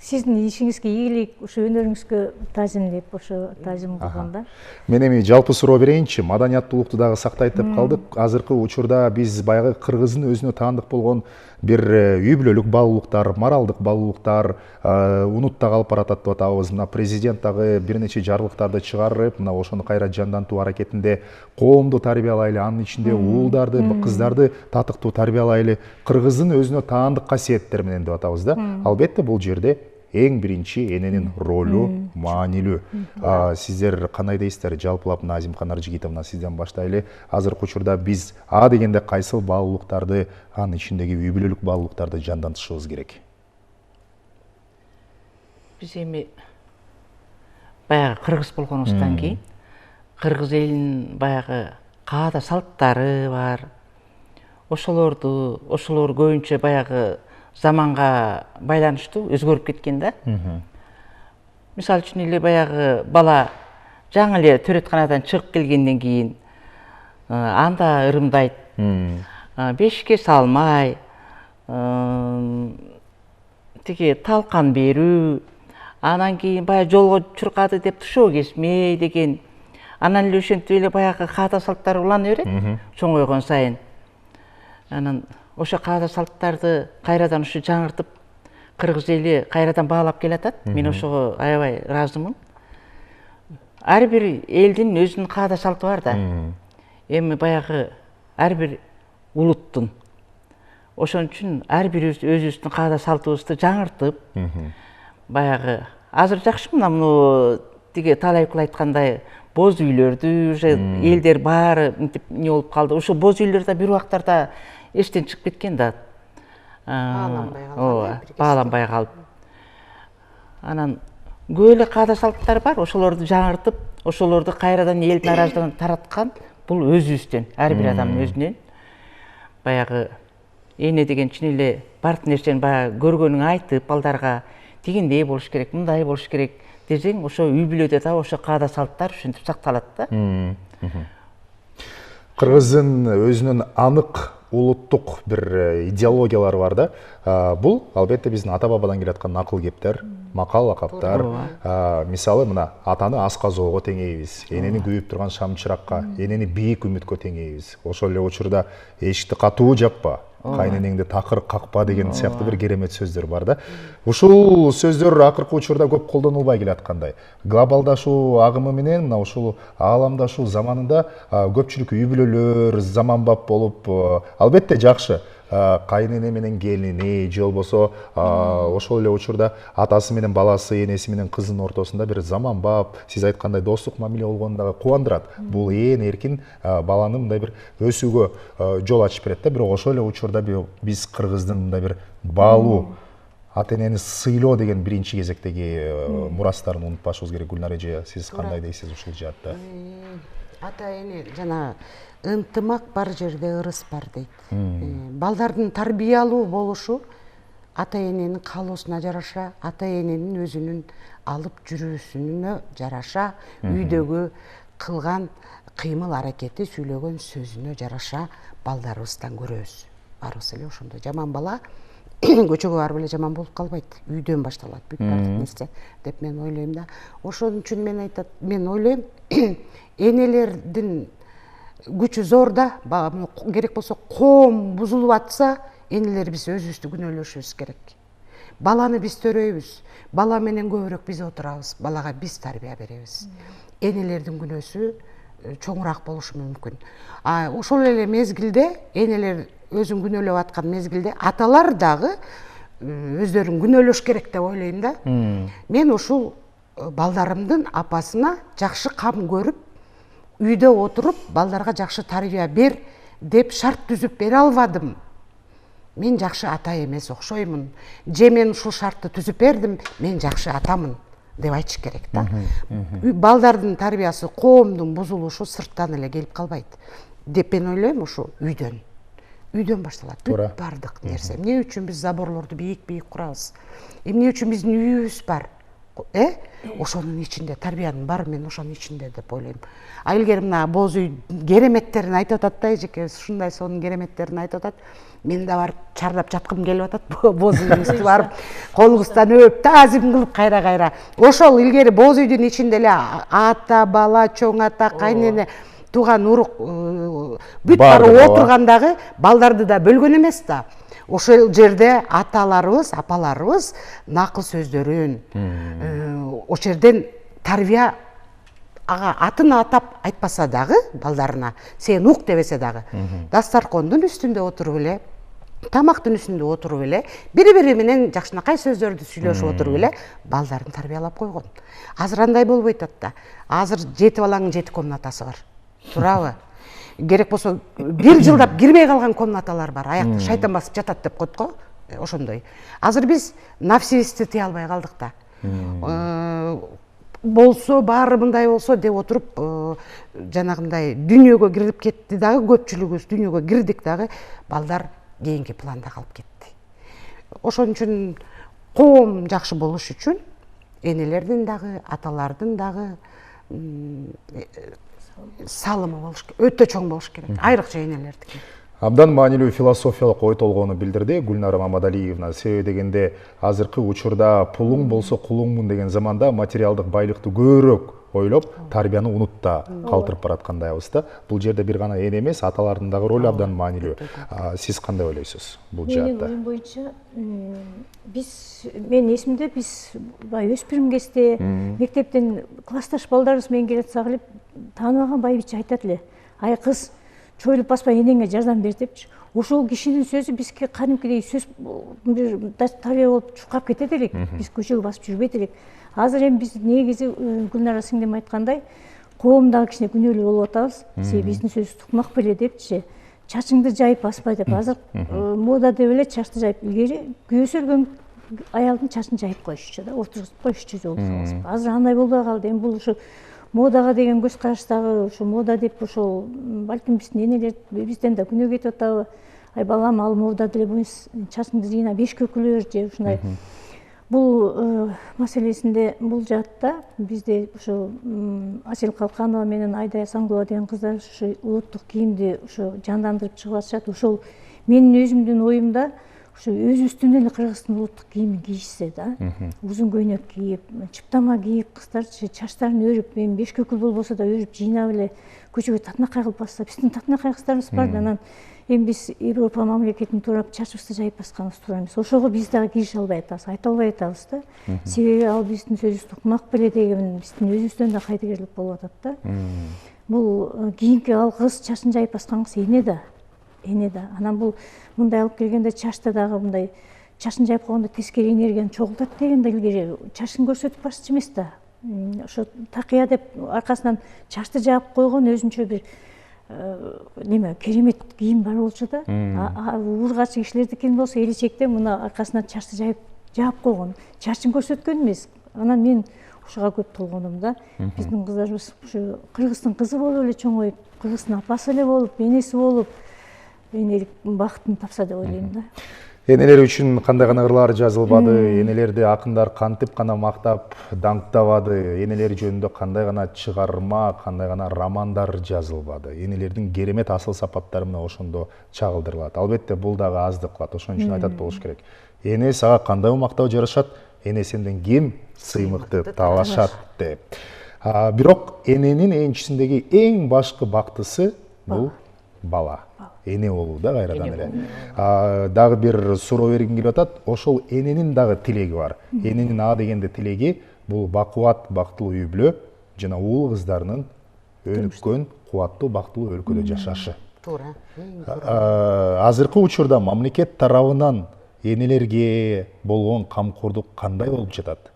сиздин ишиңизге ийгилик, ушу өнөрүңүзгө таазим деп, ошо таазим кылган да. Мен эми жалпы суроо берейинчи, маданияттуулукту дагы сактайт деп калдык. Азыркы учурда биз баягы кыргыздын өзүнө таандык болгон бир үй бүлөлүк баалуулуктар, моралдык баалуулуктар унутта калып баратат деп атабыз. Мына президент дагы бир нече жарлыктарды чыгарып, мына ошону кайра жандантуу аракетинде коомду тарбиялайлы, анын ичинде уулдарды, кыздарды татыктуу тарбиялайлы, кыргыздын өзүнө таандык касиеттер менен деп атабыз да. Албетте бул жерде эң биринчи эненин ролу маанилүү. Сиздер кандай дейсиздер? Жалпылап Назимкан Наржигитовна, сизден баштайлы. Азыркы учурда биз дегенде кайсыл баалуулуктарды, анын ичиндеги үй бүлөлүк баалуулуктарды жандантышыбыз керек? Биз эми баягы кыргыз болгонубуздан кийин кыргыз элинин баягы каада салттары бар. Ошолор көбүнчө баягы заманга байланыштуу өзгөрүп кеткен да. Мисалы үчүн эле баягы бала жаңы эле төрөтканадан чыгып келгенден кийин анда ырымдайт, бешикке салмай, тиги талкан берүү, анан кийин баягы жолго чуркады деп тушоо кесмей деген анан эле ошентип эле баягы каада салттар улана берет чоңойгон сайын. Анан ошо каада салттарды кайрадан ушу жаңыртып кыргыз эли кайрадан баалап келатат. Мен ошого аябай ыраазымын. Ар бир элдин өзүнүн каада салты бар да. Эми баягы ар бир улуттун. Ошон үчүн ар бирибиз өзүбүздүн каада салтыбызды жаңыртып, баягы азыр жакшы мына тиги Талайкул айткандай боз үйлөрдү уже элдер баары мынтип не болуп калды. Ошо боз үйлөр да бир убактарда эштен чыгып кеткен да. Бааланбай калып. Анан көп эле каада салттар бар, ошолорду жаңыртып, ошолорду кайрадан эл нааразылыгын тараткан бул өзүбүздөн, ар бир адамдын өзүнөн. Баягы эне деген чын эле бардык нерсени баягы көргөнүң айтып, балдарга тигиндей болуш керек, мындай болуш керек десең, ошо үй бүлөдө да ошо каада салттар ушинтип сакталат да. Кыргыздын өзүнүн анык улуттук бир идеологиялары бар да. Бул албетте биздин ата бабадан келаткан накыл кептер, макал лакаптар. Мисалы мына атаны асказоого теңейбиз, энени күйүп турган шамчыракка, энени бийик үмүткө теңейбиз. Ошол эле учурда эшикти катуу жаппа, кайненеңди такыр какпа деген сыяктуу бир керемет сөздөр бар да. Ушул сөздөр акыркы учурда көп колдонулбай келаткандай. Глобалдашуу агымы менен мына ушул ааламдашуу заманында көпчүлүк үй бүлөлөр заманбап болуп, албетте жакшы. Кайнене менен келини же болбосо ошол эле учурда атасы менен баласы, энеси менен кыздын ортосунда бир заманбап, сиз айткандай достук мамиле болгону дагы кубандырат. Бул эркин баланы мындай бир өсүүгө жол ачып берет да. Бирок ошол эле учурда биз кыргыздын мындай бир баалуу ата энени сыйлоо деген биринчи кезектеги мурастарын унутпашыбыз керек. Гүлнар эже, сиз кандай дейсиз ушул жаатта? Ата эне жана ынтымак бар жерде ырыс бар дейт. Балдардын тарбиялуу болушу ата эненин каалоосуна жараша, ата эненин өзүнүн алып жүрүүсүнө жараша, үйдөгү кылган кыймыл аракети, сүйлөгөн сөзүнө жараша балдарыбыздан көрөбүз. Барыбыз эле ошондой. Жаман бала көчөгө барып эле жаман болуп калбайт. Үйдөн башталат бүт бардык нерсе деп мен ойлойм да. Ошон үчүн мен ойлойм, энелердин күчү зор да. Керек болсо коом бузулуп атса, энелерибиз өзүбүздү күнөөлөшүбүз керек. Баланы биз төрөйбүз. Бала менен көбүрөөк биз отурабыз. Балага биз тарбия беребиз. Энелердин күнөөсү чоңураак болушу мүмкүн. Ошол эле мезгилде энелер өзүн күнөөлөп аткан мезгилде аталар дагы өздөрүн күнөөлөш керек деп ойлойм да. Мен ушул балдарымдын апасына жакшы кам көрүп, үйдө отуруп, балдарга жакшы тарбия бер деп шарт түзүп бере албадым. Мен жакшы ата эмес окшоймун. Же мен ушул шартты түзүп бердим, мен жакшы атамын деп айтыш керек да. Балдардын тарбиясы, коомдун бузулушу сырттан эле келип калбайт деп мен ойлойм, ушу үйдөн башталат. Бүт бардык нерсе. Эмне үчүн биз заборлорду бийик-бийик курабыз? Эмне үчүн биздин үйүбүз бар? Ошонун ичинде, тарбиянын баары мен ошонун ичинде деп ойлойм. Илгери мына боз үй кереметтерин айтып атат да, эжекебиз ушундай сонун кереметтерин айтып атат. Мен да барып чарлап жаткым келип атат. Боз үйүбүздү барып колубуздан өп, таазим кылып кайра-кайра. Ошол илгери боз үйдүн ичинде эле ата, бала, чоң ата, кайнене, тууган урук бүт баары отургандагы балдарды да бөлгөн эмес да. Ошол жерде аталарыбыз, апаларыбыз накыл сөздөрүн, ошол жерден тарбия атын атап айтпаса дагы балдарына, сен ук дебесе дагы, дастаркондун үстүндө отуруп эле, тамактын үстүндө отуруп эле, бири-бири менен жакшынакай сөздөрдү сүйлөшүп отуруп эле балдарын тарбиялап койгон. Азыр андай болбой атат да. Азыр 7 баланын 7 комнатасы бар. Туурабы? Керек болсо 1 жылдап кирбей калган комнаталар бар. Аякты шайтан басып жатат деп коет го. Ошондой. Азыр биз нафсибизди тыя албай калдык да. Болсо баары мындай болсо деп отуруп жанагындай дүйнөгө кирип кетти дагы, көпчүлүгүбүз дүйнөгө кирдик дагы, балдар кийинки планда калып кетти. Ошон үчүн коом жакшы болуш үчүн энелердин дагы, аталардын дагы салымы болуш керек, өтө чоң болуш керек, айрыкча энелердики. Абдан маанилүү философиялык ой толгоону билдирди Гүлнара Мамадалиевна. Себеби дегенде азыркы учурда пулуң болсо кулуңмун деген заманда материалдык байлыкты көбүрөөк ойлоп тарбияны унутта калтырып бараткандайбыз да. Бул жерде бир гана эне эмес, аталардын дагы ролу абдан маанилүү. Сиз кандай ойлойсуз бул Менин жаатта? оюм боюнча мен эсимде биз баягы өспүрүм кезде мектептен классташ балдарыбыз менен келатсак эле тааныбаган байбиче айтат эле: ай кыз, чойлуп баспай энеңе жардам бер депчи. Ошол кишинин сөзү бизге кадимкидей сөз бир тарбия болуп чуркап кетет элек. Биз көчөгө басып жүрбөйт элек. Азыр эми биз негизи Гүлнара сиңдим айткандай коомдагы кичине күнөөлүү болуп атабыз. Себеби биздин сөзүбүздү укмак беле депчи. Чачыңды жайып баспай деп. Азыр мода деп эле чачты жайып. Илгери күйөөсү өлгөн аялдын чачын жайып коюшчу да, отургузуп коюшчу жолубузга. Азыр андай болбой калды. Эми бул ушу модага деген көз караштагы ушу мода деп ошол балким биздин энелер бизден да күнөө кетип атабы. Ай балам, ал мода деле эмес, чачыңды жыйнап бешкөкүлөр же ушундай. Бул маселесинде бул жаатта бизде ушу Асел Калканова менен Айдай Асаңдова деген кыздар ушу улуттук кийимди ушу жандандырып чыгып атышат. Ошол менин өзүмдүн оюмда ушу өзүбүздүн эле Кыргыздын улуттук кийимин кийишсе да, узун көйнөк кийип, чыптама кийип, кыздар чачтарын өрүп, эми бешкөкүл болбосо да өрүп жыйнап эле көчөгө татынакай кылып басса, биздин татынакай кыздарыбыз бар да, анан эми биз Европа мамлекетине туурап чачыбызды жайып басканыбыз туура эмес. Ошого биз дагы кирише албай атабыз, айта албай атабыз да. Себеби ал биздин сөзүбүздү укмак беле деген биздин өзүбүздөн да кайдыгерлик болуп атат да. Бул кийинки ал кыз чачын жайып баскан кыз эне да. Анан бул мындай алып келгенде чачта дагы мындай чачын жайып койгондо тескери энергияны чогултат деген да илгери чачын көрсөтүп басчу эмес да. Ошо такыя деп аркасынан чачты жаап койгон өзүнчө бир неме керемет кийим бар болчу да. Ургачы кишилердикин болсо элечекте мына аркасына чачты жаап койгон, чачын көрсөткөн эмес. Анан мен ушуга көп толгондум да. Биздин кыздарыбыз ушу Кыргыздын кызы болуп эле чоңоюп, Кыргыздын апасы эле болуп, энеси болуп, энелик бакытын тапса деп ойлойм да. Энелер үчүн кандай гана ырлар жазылбады, энелерди акындар кантип гана мактап, даңктабады, энелер жөнүндө кандай гана чыгарма, кандай гана романдар жазылбады. Энелердин керемет асыл сапаттары мына ошондо чагылдырылат. Албетте бул дагы аздык кылат, ошон үчүн айтат болуш керек. Эне сага кандай мактоо жарашат, эне сенден ким сыймыкты талашат деп. Бирок эненин энчисиндеги эң башкы бактысы бул бала. Эне болуу да кайрадан эле. Дагы бир суроо бергим келип атат. Ошол эненин дагы тилеги бар. Эненин дегенде тилеги бул бакубат, бактылуу үй бүлө жана уул кыздарынын өнүккөн, кубаттуу, бактылуу өлкөдө жашашы. Туура. Азыркы учурда мамлекет тарабынан энелерге болгон камкордук кандай болуп жатат?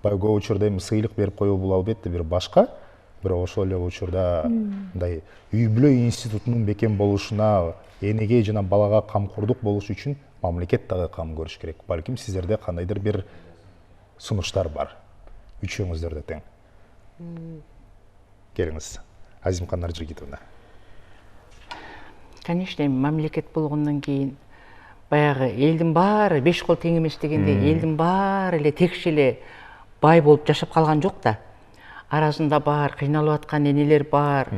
Баягы көп учурда эми сыйлык берип коюу бул албетте бир башка. Бирок ошол эле учурда мындай үй бүлө институтунун бекем болушуна, энеге жана балага камкордук болуш үчүн мамлекет дагы кам көрүш керек. Балким сиздерде кандайдыр бир сунуштар бар. Үчөөңүздөрдө тең. Келиңиз. Азимкан Наржигитовна. Конечно, мамлекет болгондон кийин баягы элдин баары беш кол тең эмес дегенде элдин баары эле текши эле бай болуп жашап калган жок да. Арасында бар, кыйналып аткан энелер бар.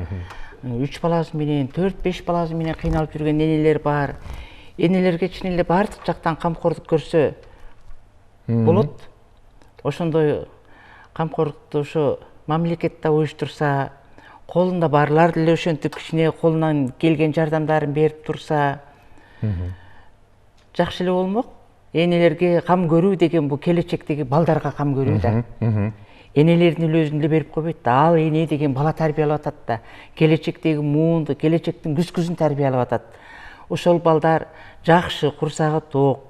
3 баласы менен, 4-5 баласы менен кыйналып жүргөн энелер бар. Энелерге чын эле бардык жактан камкордук көрсө болот. Ошондой камкордукту ошо мамлекет да уюштурса, колунда барлар деле ошентип кичине колунан келген жардамдарын берип турса, жакшы эле болмок. Энелерге кам көрүү деген бул келечектеги балдарга кам көрүү да. Энелердин өзүн эле берип койбойт да. Ал эне деген бала тарбиялап атат да. Келечектеги муунду, келечектин күз-күзүн тарбиялап атат. Ошол балдар жакшы, курсагы ток,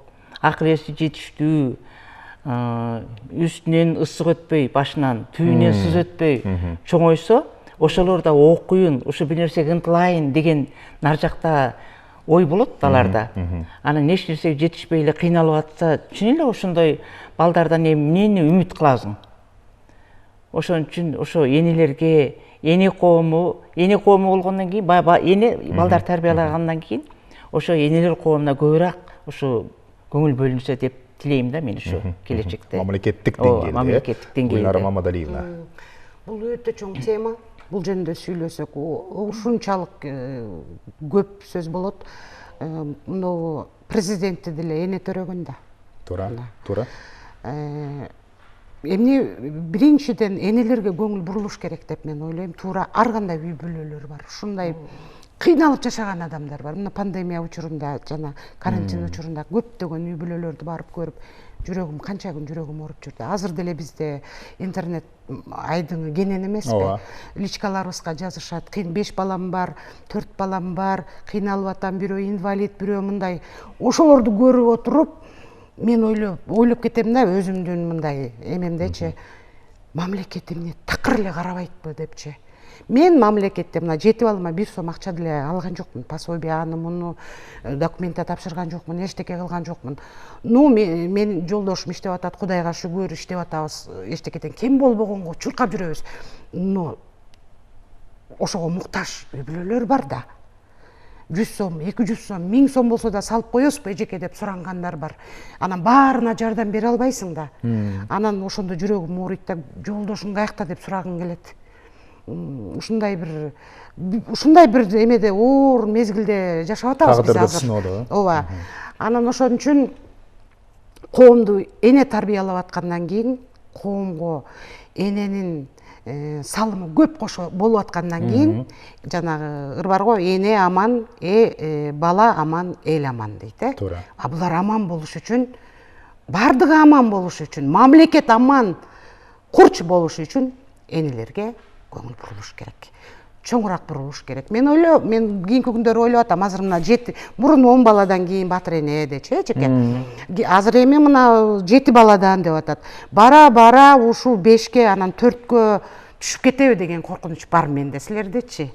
акыл эси жетиштүү, үстүнөн ысык өтпөй, башынан түбүнөн сыз өтпөй чоңойсо, ошолор да окуйун, ушу бир нерсеге ынтылайын деген нар жакта ой болот аларда. Анан эч нерсеге жетишпей эле кыйналып атса, чын эле ошондой балдардан эмнени үмүт кыласың? Ошон үчүн ошо энелерге, эне коому болгондон кийин, эне балдар тарбиялагандан кийин, ошо энелер коомуна көбүрөөк ошо көңүл бөлүнсө деп тилейм да мен ошо келечекте. Мамлекеттик деңгээлде. Мамлекеттик деңгээлде. Гүлнара Мамадалиевна. Бул өтө чоң тема. Бул жөнүндө сүйлөсөк ушунчалык көп сөз болот. Президентти деле эне төрөгөн да. Туура. эмне биринчиден энелерге көңүл бурулуш керек деп мен ойлойм. Туура ар кандай үй бүлөлөр бар. Ушундай кыйналып жашаган адамдар бар. Мына пандемия учурунда жана карантин учурунда көптөгөн үй бүлөлөрдү барып көрүп, жүрөгүм канча күн жүрөгүм ооруп жүрдү. Азыр деле бизде интернет айдыңы кенен эмеспи? Личкаларыбызга жазышат. 5 балам бар, 4 балам бар, кыйналып атам, бирөө инвалид, бирөө мындай. Ошолорду көрүп отуруп, мен ойлоп кетем да өзүмдүн мындай эмемдечи, мамлекет эмне такыр эле карабайтпы депчи. Мен мамлекетте мына 7 балыма 1 сом акча деле алган жокмун, пособие аны муну документте тапшырган жокмун, эчтеке кылган жокмун. Ну мен жолдошум иштеп атат, Кудайга шүгүр иштеп атабыз, эчтекеден кем болбогонго чуркап жүрөбүз. Но ошого муктаж үй бүлөлөр бар да. 100 сом, 200 сом, 1000 сом болсо да салып коесузбу эжеке деп сурангандар бар. Анан баарына жардам бере албайсың да. Анан ошондо жүрөгүм ооруйт да, жолдошуң каякта деп сурагың келет. Ушундай бир эмеде оор мезгилде жашап атабыз биз азыр. Ооба. Анан ошон үчүн коомду эне тарбиялап аткандан кийин, коомго эненин салымы көп болуп аткандан кийин, жанагы ыр бар го, эне аман, бала аман, эл аман дейт, Туура. А булар аман болуш үчүн, бардыгы аман болуш үчүн, мамлекет аман, курч болуш үчүн энелерге көңүл бурулуш керек. Чоңураак бурулуш керек. Мен кийинки күндөрү ойлоп атам, азыр мына 7, мурун 10 баладан кийин батыр эне дечи, эжеке. Азыр эми мына 7 баладан деп атат. Бара ушул 5ке, анан 4кө түшүп кетеби деген коркунуч бар менде, силердечи.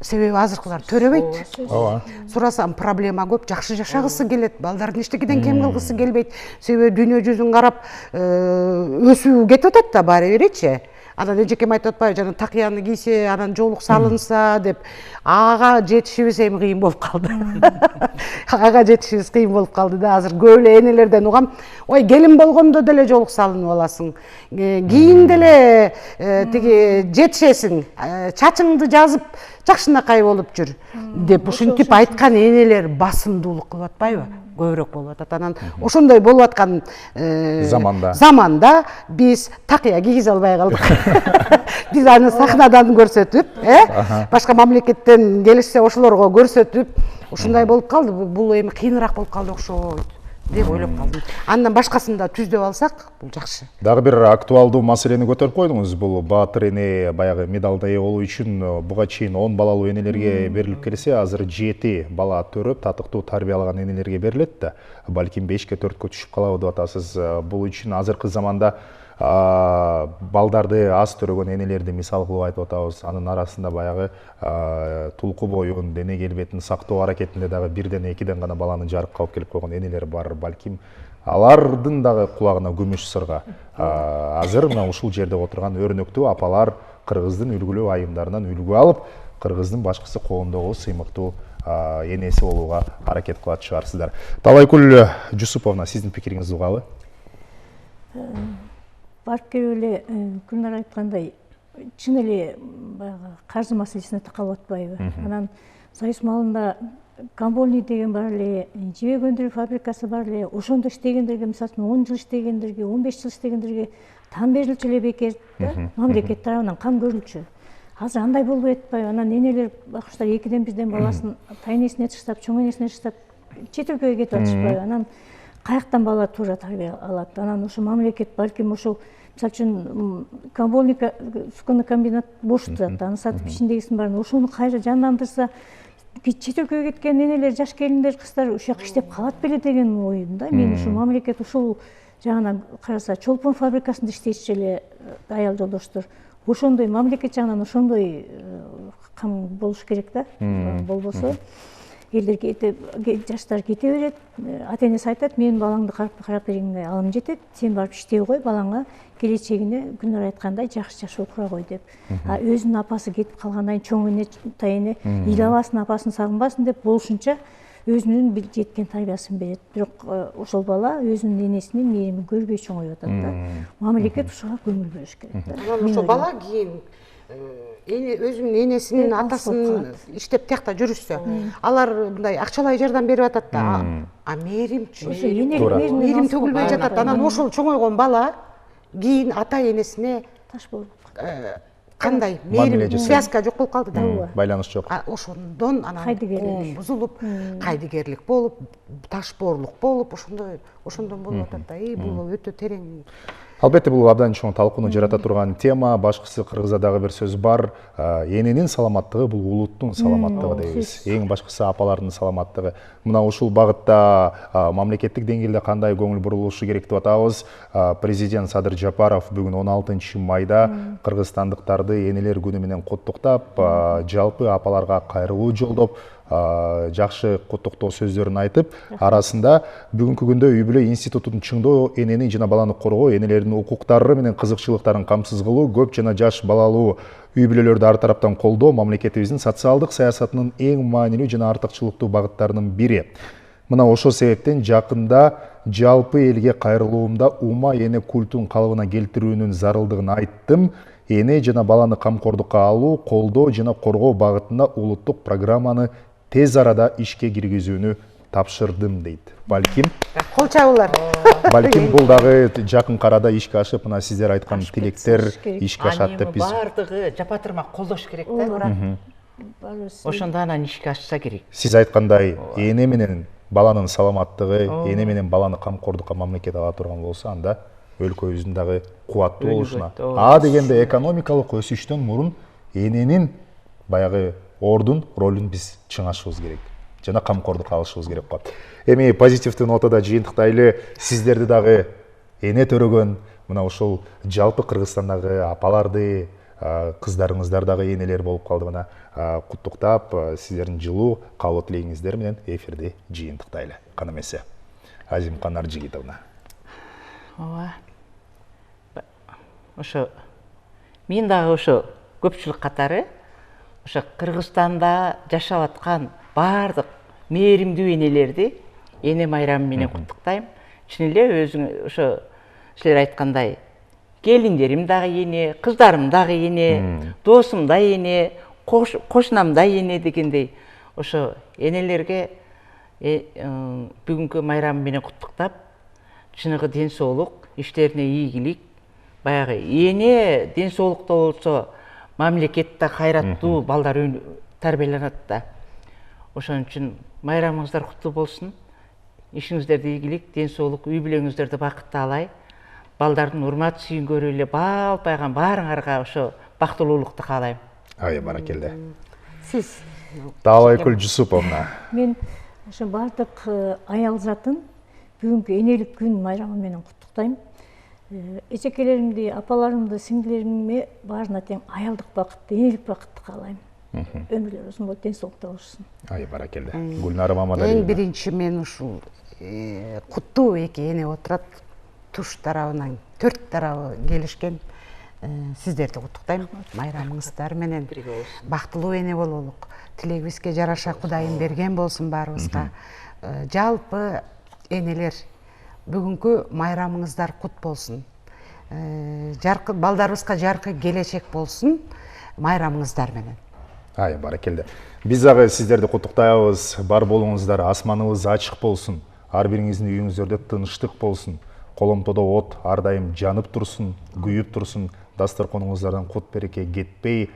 Себеби азыркылар төрөбөйт. Ооба. Сурасам проблема көп, жакшы жашагысы келет, балдардын эчтекеден кем кылгысы келбейт. Себеби дүйнө жүзүн карап өсүү кетип атат да баары биричи. Анан эжекем айтып атпайбы, жана такыяны кийсе, анан жоолук салынса деп, ага жетишибиз эми кыйын болуп калды. Ага жетишибиз кыйын болуп калды да. Азыр көп эле энелерден угам, ой, келин болгондо деле жоолук салынып аласың. Кийин деле тиги жетишесиң, чачыңды жазып, жакшынакай болуп жүр деп ушинтип айткан энелер басымдуулук кылып атпайбы? Көбүрөөк болуп атат. Анан ошондой болуп аткан заманда биз такыя кийгизе албай калдык. Биз аны сахнадан көрсөтүп, башка мамлекеттен келишсе ошолорго көрсөтүп, ушундай болуп калды. Бул эми кыйыныраак болуп калды окшойт деп ойлоп калдым. Андан башкасын да түздөп алсак, бул жакшы. Дагы бир актуалдуу маселени көтөрүп койдуңуз. Бул баатыр эне баягы медалда ээ болуу үчүн буга чейин 10 балалуу энелерге берилип келсе, азыр 7 бала төрөп, татыктуу тарбиялаган энелерге берилет да. Балким 5ке 4кө түшүп калабы деп атасыз. Бул үчүн азыркы заманда балдарды аз төрөгөн энелерди мисал кылып айтып атабыз. Анын арасында баягы тулку боюн, дене келбетин сактоо аракетинде дагы 1-2 гана баланы жарыкка алып келип койгон энелер бар. Балким алардын дагы кулагына күмүш сырга. Азыр мына ушул жерде отурган өрнөктүү апалар кыргыздын үлгүлүү айымдарынан үлгү алып, кыргыздын башкысы коомдогу сыймыктуу энеси болууга аракет кылат чыгарсыздар. Талайкүл Жусуповна, сиздин пикириңизди угалы? Барып келип эле Гүлнар айткандай, чын эле баягы каржы маселесине такалып атпайбы? Анан Союз малында Камбольный деген бар эле, жебек өндүрүү фабрикасы бар эле, ошондо иштегендерге, мисалы үчүн 10 жыл иштегендерге, 15 жыл иштегендерге там берилчү эле бекер да, мамлекет тарабынан кам көрүлчү. Азыр андай болбой атпайбы? Анан энелер бакыштар 2-1 баласын тайнесине таштап, чоң энесине таштап, чет өлкөгө кетип атышпайбы? Анан каяктан бала туура тарбия алат? Анан ошо мамлекет балким ошол мисалы үчүн Камбольный суконный комбинат бош турат, аны сатып ичиндегисин баарын ошону кайра жандандырса, чет өлкөгө кеткен энелер, жаш келиндер, кыздар ушул жака иштеп калат беле деген оюм да. Мен ушул мамлекет ушул жагынан караса, чолпон фабрикасында иштейчү эле аял жолдоштор. Ошондой мамлекет жагынан ошондой кам болуш керек да. Болбосо элдер жаштар кете берет, ата-энеси айтат, менин балаңды карап бериңе алым жетет, сен барып иштей кой, балаңа келечегине Гүлнар айткандай жакшы жашоо кура кой деп. Өзүнүн апасы кетип калгандан кийин чоң эне, тайэне ыйлабасын, апасын сагынбасын деп болушунча өзүнүн жеткен тарбиясын берет. Бирок ошол бала өзүнүн энесинин мээримин көрбөй чоңоюп атат да. Мамлекет ушуга көңүл бөлүш керек да. Анан ошол бала кийин өзүнүн энесинин, атасынын иштеп тиякта жүрүшсө, алар мындай акчалай жардам берип атат да. А мээримчи, мээрим төгүлбөй жатат. Анан ошол чоңойгон бала кийин ата энесине таш болуп кандай Мамиле мээрим жасайм. связка жок болуп калды да. Байланыш жок. Ошондон анан Кайдыгерлик. коом бузулуп, кайдыгерлик болуп, ташбоорлук болуп, ошондон болуп атат да. Бул өтө терең. Албетте бул абдан чоң талкууну жарата турган тема. Башкысы кыргызда дагы бир сөз бар. Эненин саламаттыгы бул улуттун саламаттыгы дейбиз. Эң башкысы апалардын саламаттыгы. Мына ушул багытта мамлекеттик деңгээлде кандай көңүл бурулушу керек деп атабыз. Президент Садыр Жапаров бүгүн 16 майда кыргызстандыктарды энелер күнү менен куттуктап, жалпы апаларга кайрылуу жолдоп, жакшы куттуктоо сөздөрүн айтып, арасында бүгүнкү күндө үй бүлө институтун чыңдоо, энени жана баланы коргоо, энелердин укуктары менен кызыкчылыктарын камсыз кылуу, көп жана жаш балалуу үй бүлөлөрдү ар тараптан колдоо мамлекетибиздин социалдык саясатынын эң маанилүү жана артыкчылыктуу багыттарынын бири. Мына ошол себептен жакында жалпы элге кайрылуумда ума эне культун калыбына келтирүүнүн зарылдыгын айттым. Эне жана баланы камкордукка алуу, колдоо жана коргоо багытында улуттук программаны тез арада ишке киргизүүнү тапшырдым дейт. Балким бул дагы жакын арада ишке ашып, мына сиздер айткан тилектер ишке ашат деп биз. Бардыгы жапатырма колдош керек да. Ошондо анан ишке ашса керек. Сиз айткандай, эне менен баланын саламаттыгы, эне менен баланы камкордукка мамлекет ала турган болсо, анда өлкөбүздүн дагы кубаттуу болушуна. Дегенде экономикалык өсүштөн мурун эненин баягы ордун, ролун биз чыңашыбыз керек. Жана камкордукка алышыбыз керек го. Эми позитивдүү нотада жыйынтыктайлы, сиздерди дагы эне төрөгөн, мына ушул жалпы Кыргызстандагы апаларды, кыздарыңыздар дагы энелер болуп калды, мына куттуктап, сиздердин жылуу каалоо тилегиңиздер менен эфирди жыйынтыктайлы. Кана эмесе. Азимкан Наржигитовна. Ооба. Ошо мен дагы ошо көпчүлүк катары ошо Кыргызстанда жашап аткан бардык мээримдүү энелерди эне майрамы менен куттуктайм. Чын эле өзүң ошо силер айткандай келиндерим дагы эне, кыздарым дагы эне, досум да эне, кошунам да эне дегендей ошо энелерге бүгүнкү майрамы менен куттуктап, чыныгы ден соолук, иштерине ийгилик, баягы эне ден соолукта болсо мамлекетте кайраттуу балдар тарбияланат да. Ошон үчүн майрамыңыздар куттуу болсун. Ишиңиздерде ийгилик, ден соолук, үй бүлөңүздөрдү бакытта алай. Балдардын урмат сүйүн көрүп эле балпайган баарыңарга ошо бактылуулукту каалайм. Ай, баракелде. Сиз Таалайкүл Жусуповна. Мен ошо бардык аял затын бүгүнкү энелик күн майрамы менен куттуктайм. Эчекелеримди, апаларымды, сиңдилериме баарына тең аялдык бакытты, энелик бакытты каалайм. Өмүрлөрү узун болуп, ден соолукта болушун. Ай, баракелде. Гүлнара Мамадалиевна. эң биринчи мен ушул куттуу эки эне отурат, туш тарабынан 4 тарабы келишкен. Сиздерди куттуктайм. Майрамыңыздар менен бактылуу эне бололук. Тилегибизге жараша Кудайым берген болсун баарыбызга. Жалпы энелер бүгүнкү майрамыңыздар кут болсун. Жаркы балдарыбызга жаркы келечек болсун майрамыңыздар менен. Ай, баракелде. Биз дагы сиздерди куттуктайбыз. Бар болуңуздар, асманыбыз ачык болсун. Ар бириңиздин үйүңүздөрдө тынчтык болсун. Коломтодо от ар дайым жанып турсун, күйүп турсун. Дасторконуңуздардан кут береке кетпей,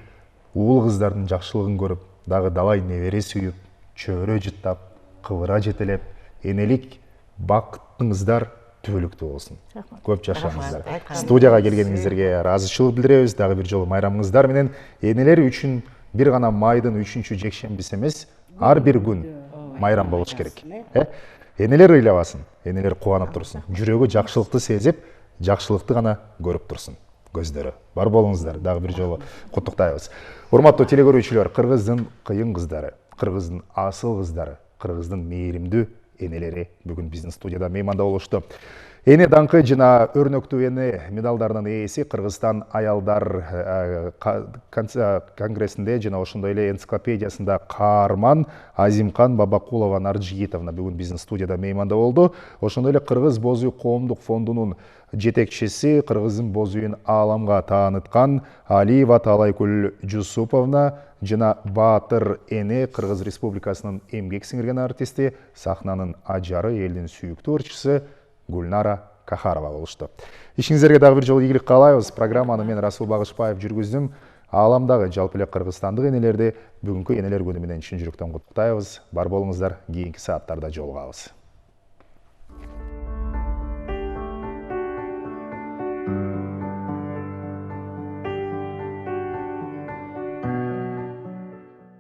уул кыздардын жакшылыгын көрүп, дагы далай небере сүйүп, чөбөрө жыттап, кыбыра жетелеп, энелик бактыңыздар түбөлүктүү болсун. Көп жашаңыздар. Студияга келгениңиздерге ыраазычылык билдиребиз. Дагы бир жолу майрамыңыздар менен. Энелер үчүн бир гана майдын 3-чү жекшембиси эмес, ар бир күн майрам болуш керек. Энелер ыйлабасын, энелер кубанып турсун. Жүрөгү жакшылыкты сезип, жакшылыкты гана көрүп турсун. Көздөрү. Бар болуңуздар. Дагы бир жолу куттуктайбыз. Урматтуу телекөрүүчүлөр, Кыргыздын кыйын кыздары, Кыргыздын асыл кыздары, Кыргыздын мээримдүү энелери бүгүн биздин студияда мейманда болушту. Эне даңкы жана өрнөктүү эне медалдарынын ээси Кыргызстан аялдар конгрессинде жана ошондой эле энциклопедиясында каарман Азимкан Бабакулова Наржигитовна бүгүн биздин студияда мейманда болду. Ошондой эле Кыргыз боз үй коомдук фондунун жетекчиси, Кыргыздын боз үйүн ааламга тааныткан Алиева Таалайкүл Жусуповна жана Баатыр эне Кыргыз Республикасынын эмгек сиңирген артисти, сахнанын ажары, элдин сүйүктүү ырчысы Гүлнара Кахарова болушту. Ишиңиздерге дагы бир жолу ийгилик каалайбыз. Программаны мен Расул Багышбаев жүргүздүм. Ааламдагы жалпы эле кыргызстандык энелерди бүгүнкү энелер күнү менен чын жүрөктөн куттуктайбыз. Бар болуңуздар, кийинки сааттарда жолугабыз.